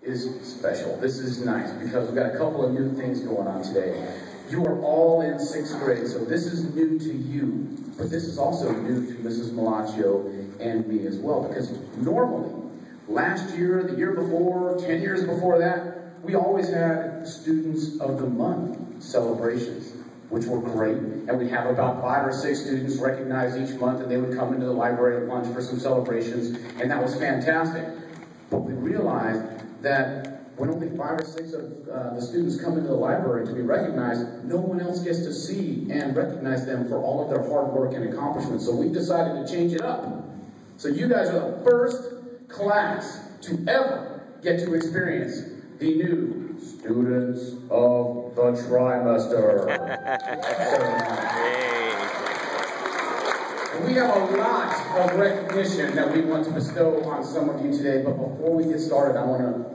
is special. This is nice because we've got a couple of new things going on today. You are all in 6th grade, so this is new to you, but this is also new to Mrs. Malaccio and me as well, because normally, last year, the year before, 10 years before that, we always had Students of the Month celebrations, which were great, and we'd have about 5 or 6 students recognized each month, and they would come into the library at lunch for some celebrations, and that was fantastic. But we realized that when only 5 or 6 of the students come into the library to be recognized, no one else gets to see and recognize them for all of their hard work and accomplishments. So we decided to change it up. So you guys are the first class to ever get to experience the new Students of the Trimester. We have a lot of recognition that we want to bestow on some of you today, but before we get started, I want to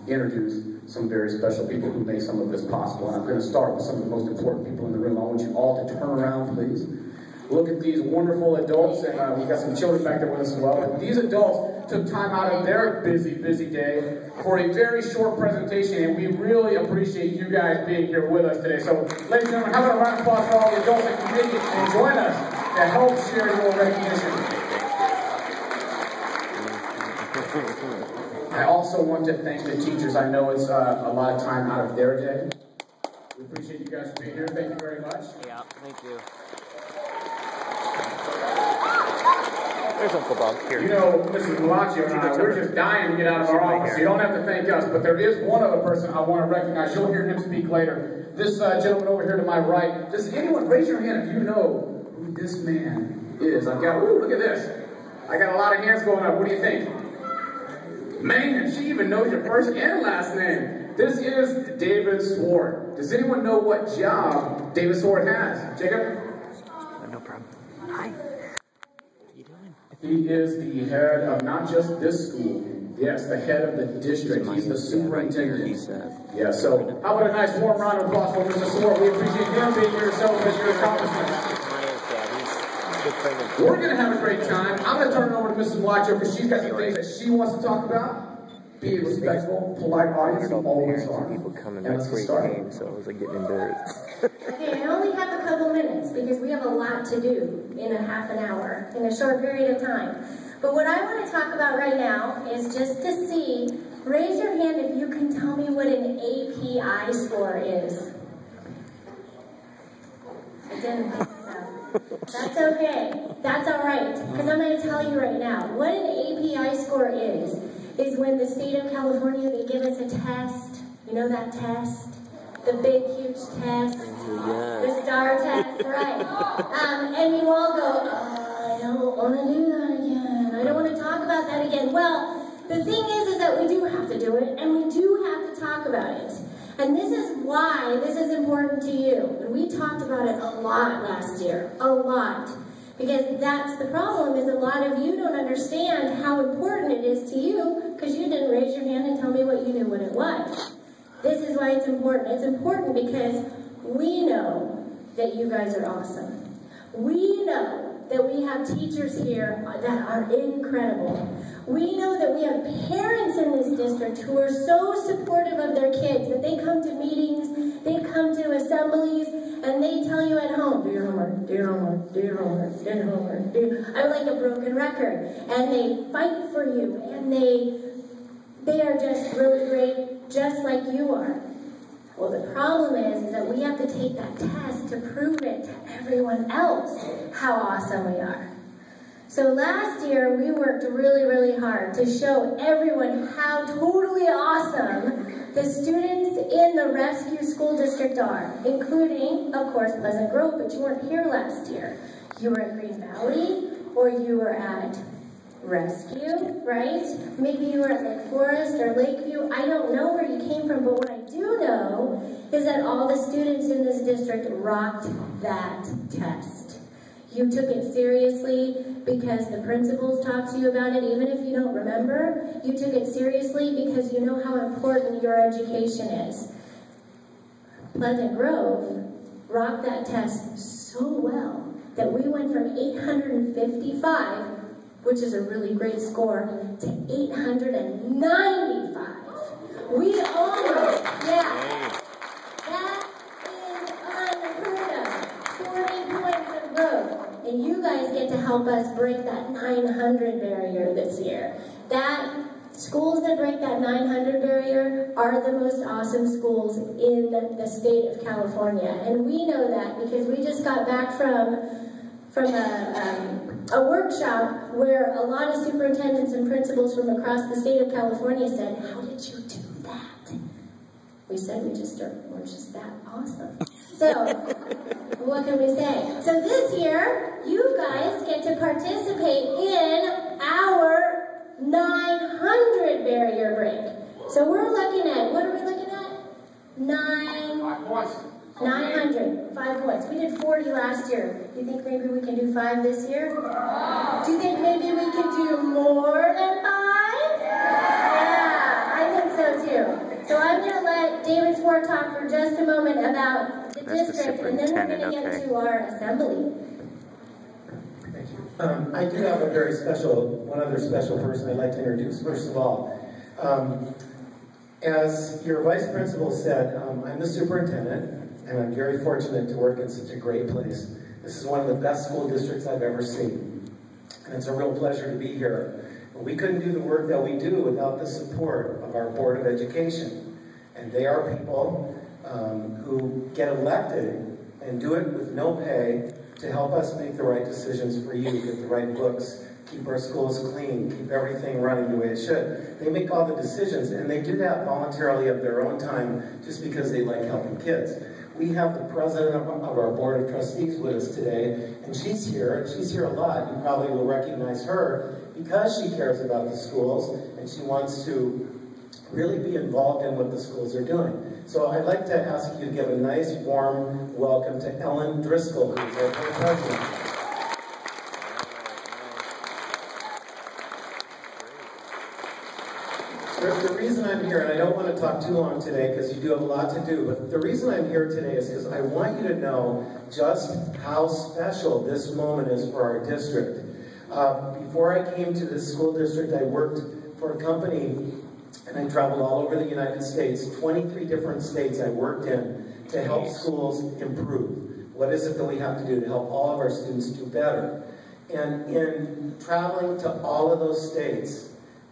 introduce some very special people who make some of this possible. And I'm going to start with some of the most important people in the room. I want you all to turn around, please. Look at these wonderful adults, and we've got some children back there with us as well. But these adults took time out of their busy, busy day for a very short presentation, and we really appreciate you guys being here with us today. So, ladies and gentlemen, how about a round of applause for all the adults that can make it and join us to help share your recognition. I also want to thank the teachers. I know it's a lot of time out of their day. We appreciate you guys for being here. Thank you very much. Yeah, thank you. There's Uncle Bob here. You know, Mrs. Malaccio and I, we're just dying to get out of our office. You don't have to thank us, but there is one other person I want to recognize. You'll hear him speak later. This gentleman over here to my right. Does anyone raise your hand if you know who this man is? I've got, ooh, look at this. I got a lot of hands going up. What do you think? Man, she even knows your first and last name. This is David Swart. Does anyone know what job David Swart has? Jacob? No problem. Hi. How you doing? He is the head of not just this school. Yes, the head of the district. He's the superintendent. Yeah, so how about a nice warm round of applause for Mr. Swart? We appreciate him being here to celebrate your accomplishments. We're going to have a great time. I'm going to turn it over to Mrs. Malaccio because she's got some things that she wants to talk about. Be a respectful, polite audience. You always are. People coming and that's great game, so I was like getting embarrassed. Okay, I only have a couple minutes because we have a lot to do in a half an hour, in a short period of time. But what I want to talk about right now is just to see, raise your hand if you can tell me what an API score is. I didn't think so. That's okay. That's all right. Because I'm going to tell you right now. What an API score is when the state of California, they give us a test. You know that test? The big, huge test. The STAR test, right. And you all go, oh, I don't want to do that again. I don't want to talk about that again. Well, the thing is that we do have to do it, and we do have to talk about it. And this is why this is important to you. And we talked about it a lot last year. A lot. Because that's the problem, is a lot of you don't understand how important it is to you because you didn't raise your hand and tell me what you knew what it was. This is why it's important. It's important because we know that you guys are awesome. We know that we have teachers here that are incredible. We know that we have parents in this district who are so supportive of their kids that they come to meetings, they come to assemblies, and they tell you at home, do your homework, do your homework, do your homework, do your homework. I'm like a broken record. And they fight for you, and they are just really great, just like you are. Well, the problem is that we have to take that test to prove it to everyone else how awesome we are. So last year, we worked really, really hard to show everyone how totally awesome the students in the Rescue School District are, including, of course, Pleasant Grove, but you weren't here last year. You were at Green Valley, or you were at Rescue, right? Maybe you were at Lake Forest or Lakeview. I don't know where you came from, but what I do know is that all the students in this district rocked that test. You took it seriously because the principals talked to you about it, even if you don't remember. You took it seriously because you know how important your education is. Pleasant Grove rocked that test so well that we went from 855 which is a really great score, to 895. We almost, yeah. That is unheard of. 40 points of growth. And you guys get to help us break that 900 barrier this year. Schools that break that 900 barrier are the most awesome schools in the state of California. And we know that because we just got back from a workshop where a lot of superintendents and principals from across the state of California said, "How did you do that?" We said we're just that awesome. So, what can we say? So this year, you guys get to participate in our 900 barrier break. So we're looking at, what are we looking at? 900, 5 points. We did 40 last year. Do you think maybe we can do 5 this year? Do you think maybe we can do more than 5? Yeah, I think so too. So I'm going to let David Swart talk for just a moment about the district, and then we're going to get to our assembly. I do have one other special person I'd like to introduce. First of all, as your vice principal said, I'm the superintendent, and I'm very fortunate to work in such a great place. This is one of the best school districts I've ever seen, and it's a real pleasure to be here. But we couldn't do the work that we do without the support of our Board of Education, and they are people who get elected and do it with no pay to help us make the right decisions for you, get the right books, keep our schools clean, keep everything running the way it should. They make all the decisions, and they do that voluntarily of their own time just because they like helping kids. We have the president of our Board of Trustees with us today, and she's here a lot. You probably will recognize her because she cares about the schools, and she wants to really be involved in what the schools are doing. So I'd like to ask you to give a nice, warm welcome to Ellen Driscoll, who's our president. The reason I'm here, and I don't want to talk too long today because you do have a lot to do, but the reason I'm here today is because I want you to know just how special this moment is for our district. Before I came to this school district, I worked for a company, and I traveled all over the United States, 23 different states I worked in to help schools improve. What is it that we have to do to help all of our students do better? And in traveling to all of those states,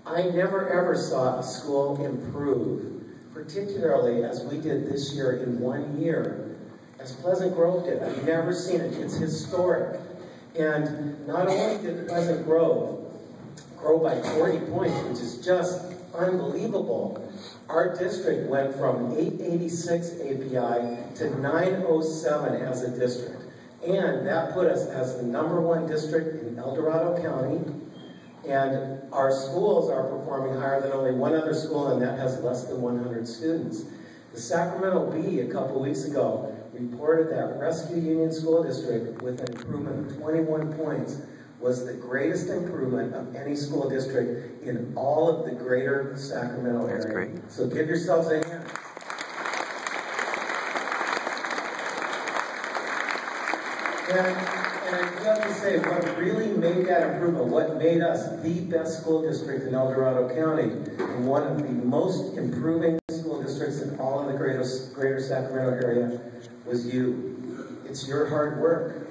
I never ever saw a school improve, particularly as we did this year in 1 year, as Pleasant Grove did. I've never seen it. It's historic. And not only did Pleasant Grove grow by 40 points, which is just unbelievable, our district went from 886 API to 907 as a district. And that put us as the #1 district in El Dorado County. And our schools are performing higher than only one other school, and that has less than 100 students. The Sacramento Bee, a couple weeks ago, reported that Rescue Union School District, with an improvement of 21 points, was the greatest improvement of any school district in all of the greater Sacramento area. That's great. So give yourselves a hand. And I do have to say, what really made that improvement, what made us the best school district in El Dorado County, and one of the most improving school districts in all of the greater Sacramento area, was you. It's your hard work.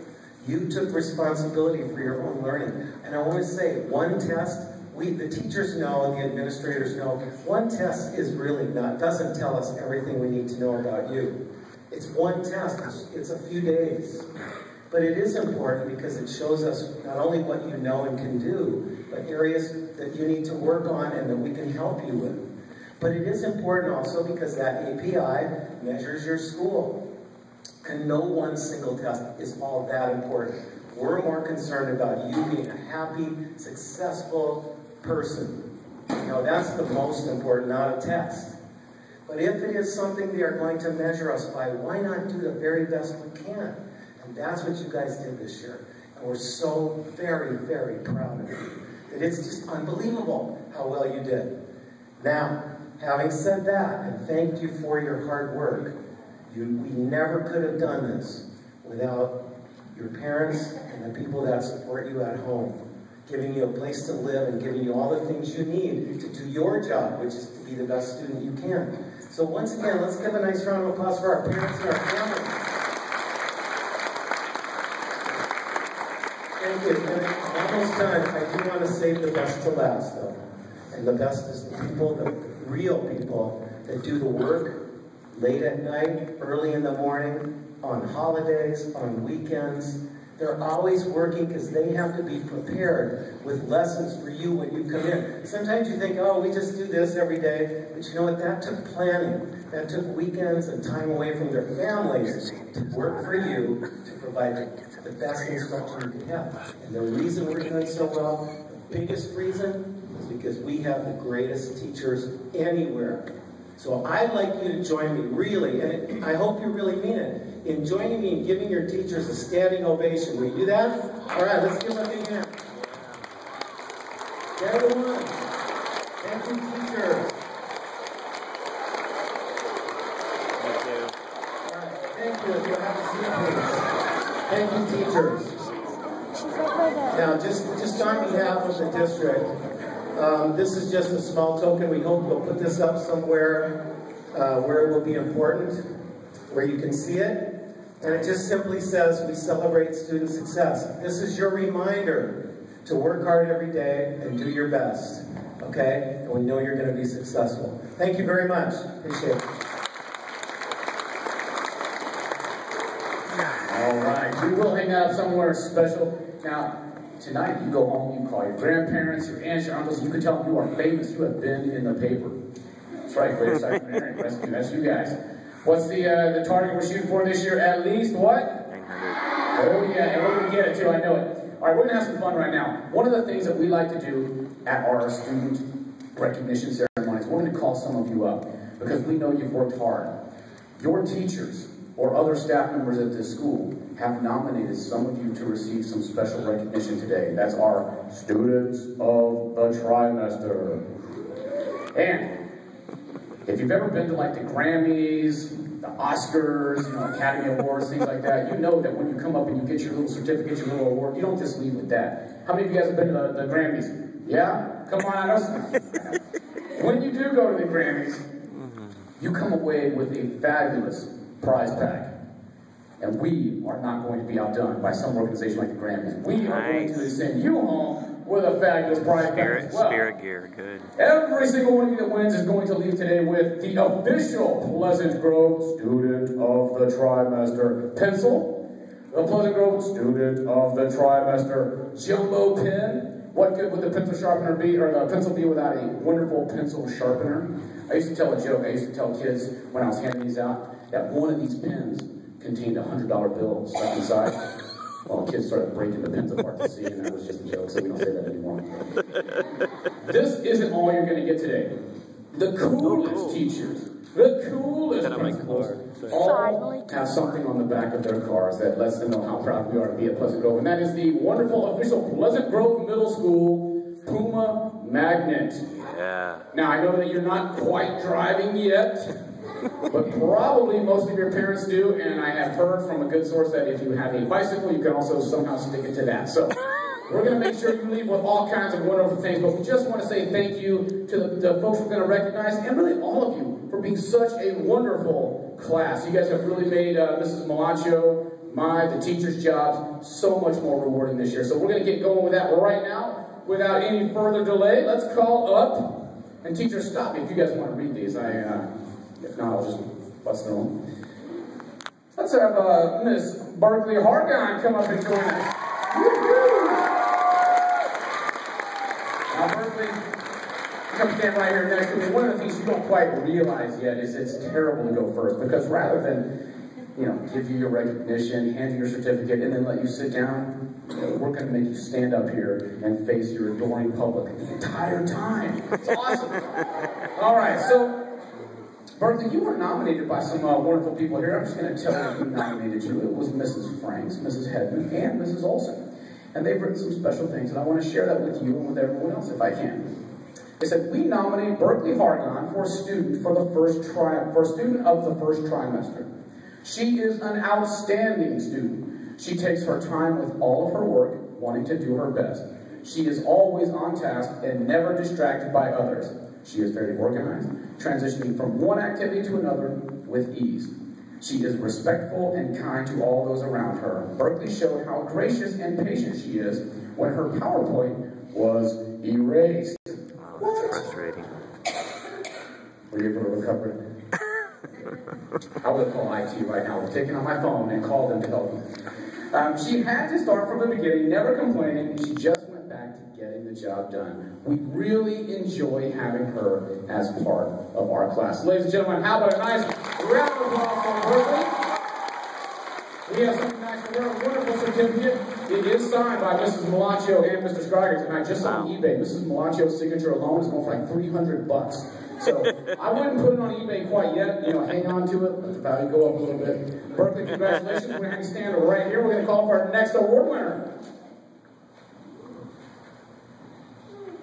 You took responsibility for your own learning. And I want to say, one test, the teachers know and the administrators know, one test doesn't tell us everything we need to know about you. It's one test, it's a few days. But it is important because it shows us not only what you know and can do, but areas that you need to work on and that we can help you with. But it is important also because that API measures your school. And no one single test is all that important. We're more concerned about you being a happy, successful person. You know, that's the most important, not a test. But if it is something they are going to measure us by, why not do the very best we can? And that's what you guys did this year. And we're so very, very proud of you. That it's just unbelievable how well you did. Now, having said that, and thank you for your hard work, we never could have done this without your parents and the people that support you at home. giving you a place to live and giving you all the things you need to do your job, which is to be the best student you can. So once again, let's give a nice round of applause for our parents and our families. Thank you. And almost done. I do want to save the best to last, though. And the best is the people, the real people, that do the work late at night, early in the morning, on holidays, on weekends. They're always working because they have to be prepared with lessons for you when you come in. Sometimes you think, oh, we just do this every day. But you know what? That took planning. That took weekends and time away from their families to work for you to provide the best instruction you can have. And the reason we're doing so well, the biggest reason, is because we have the greatest teachers anywhere. So I'd like you to join me, really, and I hope you really mean it, in joining me in giving your teachers a standing ovation. Will you do that? All right, let's give them a big hand. Everyone, thank you, teachers. Thank you. All right, thank you. If you'll have a seat, please. Thank you, teachers. Now, just on behalf of the district, this is just a small token. We hope we'll put this up somewhere where it will be important, where you can see it. And it just simply says, we celebrate student success. This is your reminder to work hard every day and do your best. Okay? And we know you're going to be successful. Thank you very much. Appreciate it. All right. We will hang out somewhere special. Now, tonight, you go home, you call your grandparents, your aunts, your uncles, you can tell them you are famous. You have been in the paper. That's right, Great Secretary. That's you guys. What's the target we're shooting for this year? At least what? 900. Oh, yeah, and we're going to get it, too. I know it. All right, we're going to have some fun right now. One of the things that we like to do at our student recognition ceremonies, we're going to call some of you up because we know you've worked hard. Your teachers or other staff members at this school have nominated some of you to receive some special recognition today. That's our Students of the Trimester. And if you've ever been to like the Grammys, the Oscars, Academy Awards, things like that, you know that when you come up and you get your little certificate, your little award, you don't just leave with that. How many of you guys have been to the Grammys? Yeah? Come on, I know. When you do go to the Grammys, you come away with a fabulous prize pack. And we are not going to be outdone by some organization like the Grammys. We are going to send you home with a fabulous prize pack as well. Spirit gear, good. Every single one of you that wins is going to leave today with the official Pleasant Grove Student of the Trimester pencil, the Pleasant Grove Student of the Trimester jumbo pen. What good would the pencil sharpener be, or the pencil be without a wonderful pencil sharpener? I used to tell a joke. I used to tell kids when I was handing these out that one of these pens contained a $100 bill stuck inside. Well, kids started breaking the pens apart to see, and that was just a joke, so we don't say that anymore. This isn't all you're going to get today. The coolest teachers, the coolest principals, all have something on the back of their cars that lets them know how proud we are to be at Pleasant Grove, and that is the wonderful official Pleasant Grove Middle School Puma Magnet. Yeah. Now, I know that you're not quite driving yet, but probably most of your parents do, and I have heard from a good source that if you have a bicycle, you can also somehow stick it to that. So we're going to make sure you leave with all kinds of wonderful things, but we just want to say thank you to the folks we're going to recognize, and really all of you, for being such a wonderful class. You guys have really made Mrs. Malacho, the teacher's jobs, so much more rewarding this year. So we're going to get going with that right now. Without any further delay, let's call up, and teachers, stop me if you guys want to read these. If not, I'll just bust through them. Let's have Miss Barkley Hargon come up and join us. Woo-hoo! Now, Berkeley, come stand right here next to me. One of the things you don't quite realize yet is it's terrible to go first, because rather than, give you your recognition, hand you your certificate, and then let you sit down, we're going to make you stand up here and face your adoring public the entire time. It's awesome. All right, so Berkeley, you were nominated by some wonderful people here. I'm just going to tell you who nominated you. It was Mrs. Franks, Mrs. Hedman, and Mrs. Olson. And they've written some special things, and I want to share that with you and with everyone else if I can. They said, we nominate Berkeley Hargon for student of the first trimester. She is an outstanding student. She takes her time with all of her work, wanting to do her best. She is always on task and never distracted by others. She is very organized, transitioning from one activity to another with ease. She is respectful and kind to all those around her. Berkeley showed how gracious and patient she is when her PowerPoint was erased. Wow, that's frustrating. Were you able to recover it? I would call IT right now. I was taking on my phone and called them to help me. She had to start from the beginning, never complaining. She just went back to getting the job done. We really enjoy having her as part of our class. Ladies and gentlemen, how about a nice round of applause for Berkeley? We have something nice for her, a wonderful certificate. It is signed by Mrs. Malaccio and Mr. Scriggers, and I just on eBay. Mrs. Malaccio's signature alone is going for like $300. So I wouldn't put it on eBay quite yet. You know, hang on to it, let the value go up a little bit. Berkeley, congratulations. We're going to have you stand right here. We're going to call for our next award winner.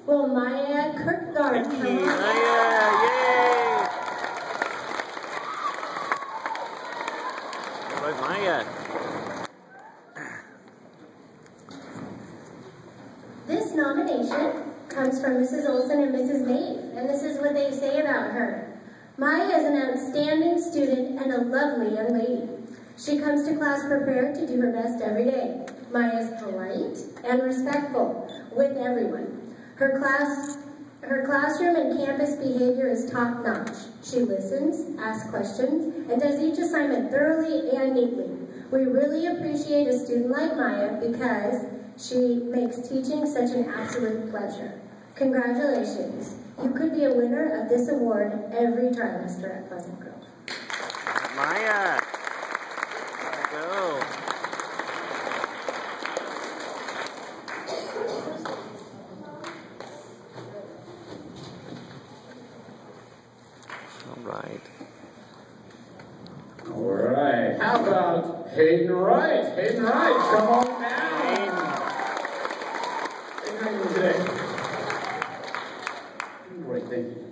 Will Maya Kirkgard come on? Maya, yay! How about Maya? This nomination comes from Mrs. Olson and Mrs. Nave, and this is what they say about her. Maya is an outstanding student and a lovely young lady. She comes to class prepared to do her best every day. Maya is polite and respectful with everyone. Her classroom and campus behavior is top-notch. She listens, asks questions, and does each assignment thoroughly and neatly. We really appreciate a student like Maya because she makes teaching such an absolute pleasure. Congratulations. You could be a winner of this award every trimester at Pleasant Grove. Maya! There you go. All right. How about Hayden Wright? Hayden Wright, come on down. Hayden, how are you doing today? Great, thank you.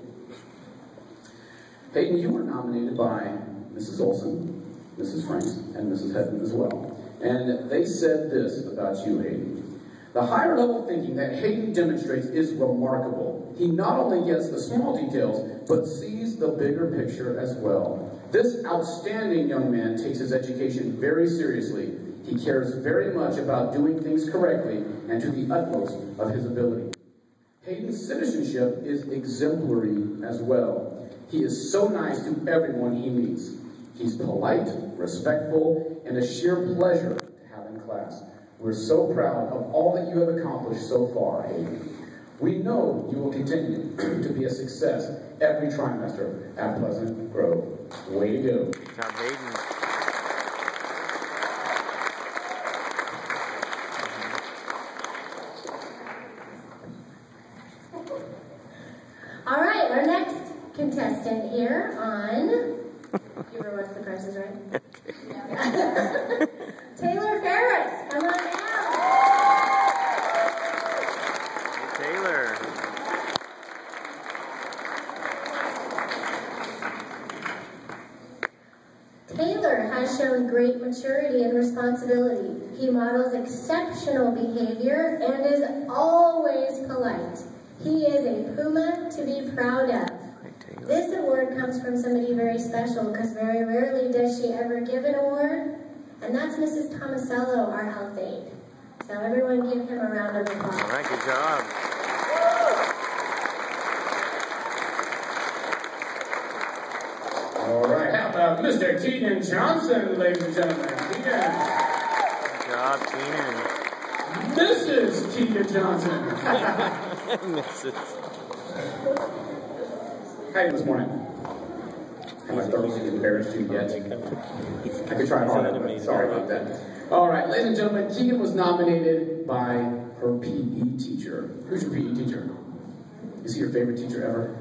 Hayden, you were nominated by Mrs. Olson, Mrs. Franks, and Mrs. Hedman as well. And they said this about you, Hayden. The higher level thinking that Hayden demonstrates is remarkable. He not only gets the small details, but sees the bigger picture as well. This outstanding young man takes his education very seriously. He cares very much about doing things correctly and to the utmost of his ability. Hayden's citizenship is exemplary as well. He is so nice to everyone he meets. He's polite, respectful, and a sheer pleasure to have in class. We're so proud of all that you have accomplished so far, Hayden. We know you will continue to be a success every trimester at Pleasant Grove. Way to go. Good job, Hayden. All right, our next contestant here on, you were watching The Price is Right? Taylor Ferris, come on down. Hey, Taylor. Taylor has shown great maturity and responsibility. He models exceptional behavior and is always polite. He is a Puma to be proud of. This award comes from somebody very special because very rarely does she ever give an award, and that's Mrs. Tomasello, our health aide. So everyone give him a round of applause. All right, good job. All right, how about Mr. Keegan Johnson, ladies and gentlemen? Keegan. Good job, Keenan. Mrs. Keegan Johnson. Mrs. How are you this morning? Am I thoroughly embarrassed you yet? I could try harder, but sorry about that. All right, ladies and gentlemen, Keegan was nominated by her PE teacher. Who's your PE teacher? Is he your favorite teacher ever?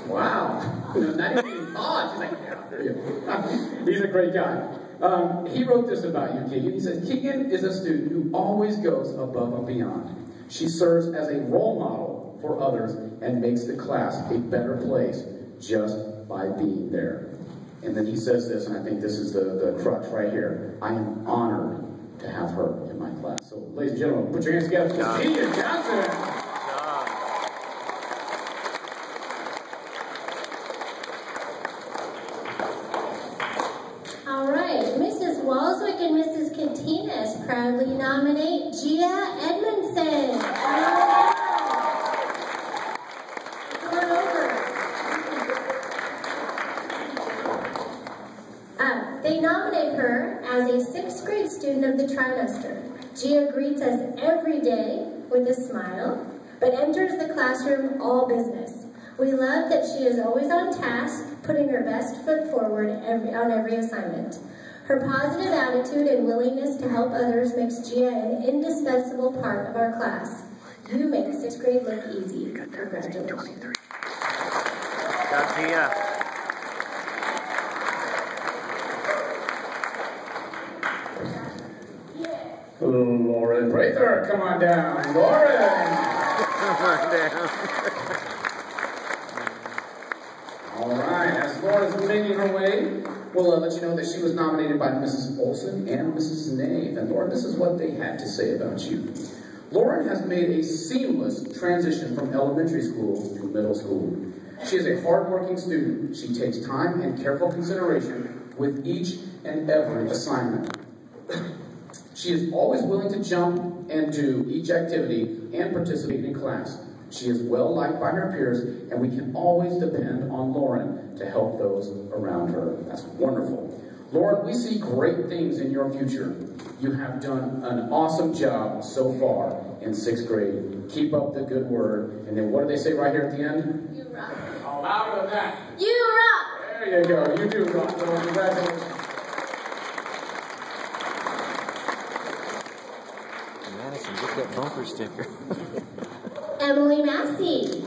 Wow. Not even thought. She's like, yeah, he's a great guy. He wrote this about you, Keegan. He says, Keegan is a student who always goes above and beyond. She serves as a role model for others and makes the class a better place just by being there. And then he says this, and I think this is the crux right here. I am honored to have her in my class. So, ladies and gentlemen, put your hands together for Gia Johnson. All right, Mrs. Walswick and Mrs. Cantinas proudly nominate Gia Edmondson. Come on over. They nominate her as a 6th grade student of the trimester. Gia greets us every day with a smile, but enters the classroom all business. We love that she is always on task, putting her best foot forward on every assignment. Her positive attitude and willingness to help others makes Gia an indispensable part of our class. You make 6th grade look easy. Congratulations. Got Gia. Lauren Prather, come on down. Lauren! Come on down. All right, as Lauren's making her way, we'll let you know that she was nominated by Mrs. Olson and Mrs. Nave. And Lauren, this is what they had to say about you. Lauren has made a seamless transition from elementary school to middle school. She is a hardworking student. She takes time and careful consideration with each and every assignment. She is always willing to jump and do each activity and participate in class. She is well liked by her peers, and we can always depend on Lauren to help those around her. That's wonderful. Lauren, we see great things in your future. You have done an awesome job so far in 6th grade. Keep up the good word. And then what do they say right here at the end? You rock. Oh, louder than that. You rock. There you go. You do rock, Lauren. Congratulations. Madison, get that bumper sticker. Emily Massey.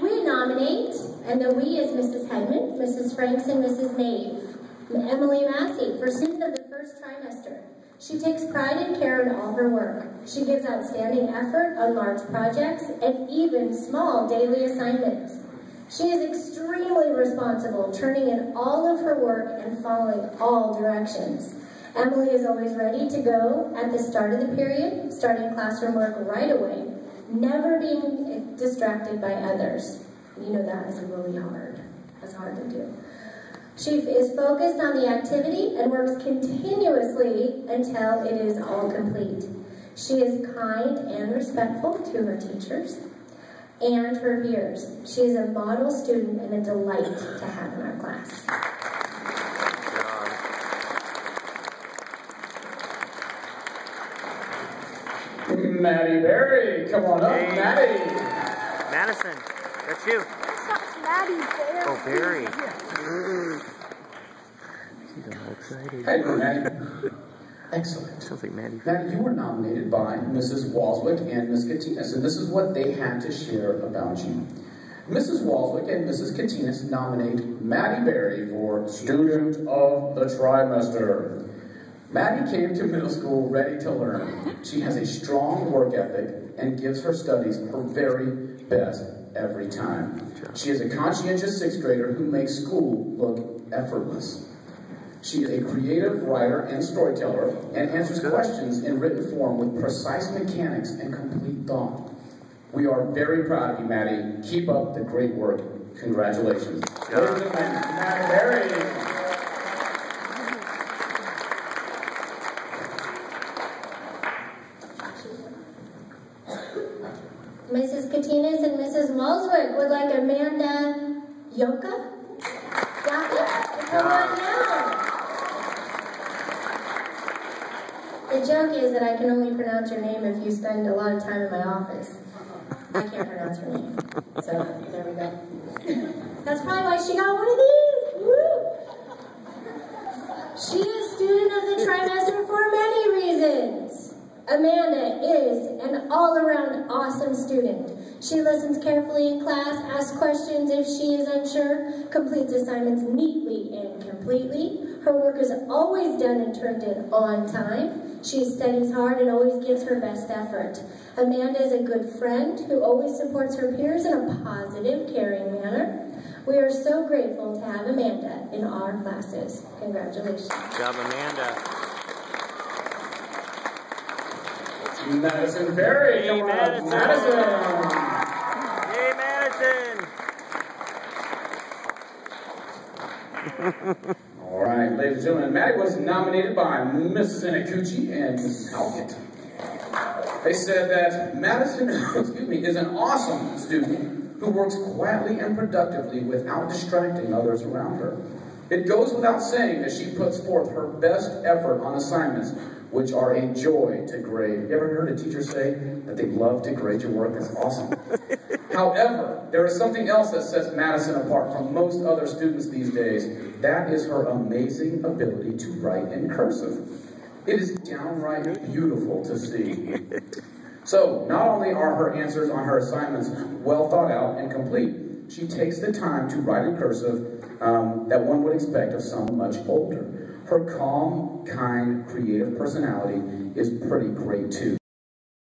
We nominate, and the we is Mrs. Hedman, Mrs. Franks, and Mrs. Nave. Emily Massey, for student of the 1st trimester. She takes pride and care in all her work. She gives outstanding effort on large projects and even small daily assignments. She is extremely responsible, turning in all of her work and following all directions. Emily is always ready to go at the start of the period, starting classroom work right away, never being distracted by others. You know that is really hard. That's hard to do. She is focused on the activity and works continuously until it is all complete. She is kind and respectful to her teachers and her peers. She is a model student and a delight to have in our class. Maddie Berry, come on up, Hey. Maddie. Madison, that's you. Maddie Berry. Oh, Barry. She's all excited. Hey, Maddie. Excellent. Sounds like Maddie. Maddie, you were nominated by Mrs. Walswick and Ms. Katinas, and this is what they had to share about you. Mrs. Walswick and Mrs. Katinas nominate Maddie Berry for Student of the Trimester. Maddie came to middle school ready to learn. She has a strong work ethic and gives her studies her very best every time. She is a conscientious 6th grader who makes school look effortless. She is a creative writer and storyteller and answers questions in written form with precise mechanics and complete thought. We are very proud of you, Maddie. Keep up the great work. Congratulations. Ladies and gentlemen, Maddie Berry. Mrs. Katinas and Mrs. Walswick would like Amanda Yoka? Come on down. The joke is that I can only pronounce your name if you spend a lot of time in my office. I can't pronounce her name. So, there we go. That's probably why she got one of these. Woo! She is student of the trimester for many reasons. Amanda is an all-around awesome student. She listens carefully in class, asks questions if she is unsure, completes assignments neatly and completely. Her work is always done and turned in on time. She studies hard and always gives her best effort. Amanda is a good friend who always supports her peers in a positive, caring manner. We are so grateful to have Amanda in our classes. Congratulations. Good job, Amanda. Madison Berry. Hey, Madison. Madison. Hey, Madison. All right, ladies and gentlemen, Maddie was nominated by Mrs. Inakuchi and Mrs. Halkett. They said that Madison, is an awesome student who works quietly and productively without distracting others around her. It goes without saying that she puts forth her best effort on assignments, which are a joy to grade. You ever heard a teacher say that they love to grade your work? That's awesome. However, there is something else that sets Madison apart from most other students these days. That is her amazing ability to write in cursive. It is downright beautiful to see. So, not only are her answers on her assignments well thought out and complete, she takes the time to write in cursive that one would expect of someone much older. Her calm, kind, creative personality is pretty great too.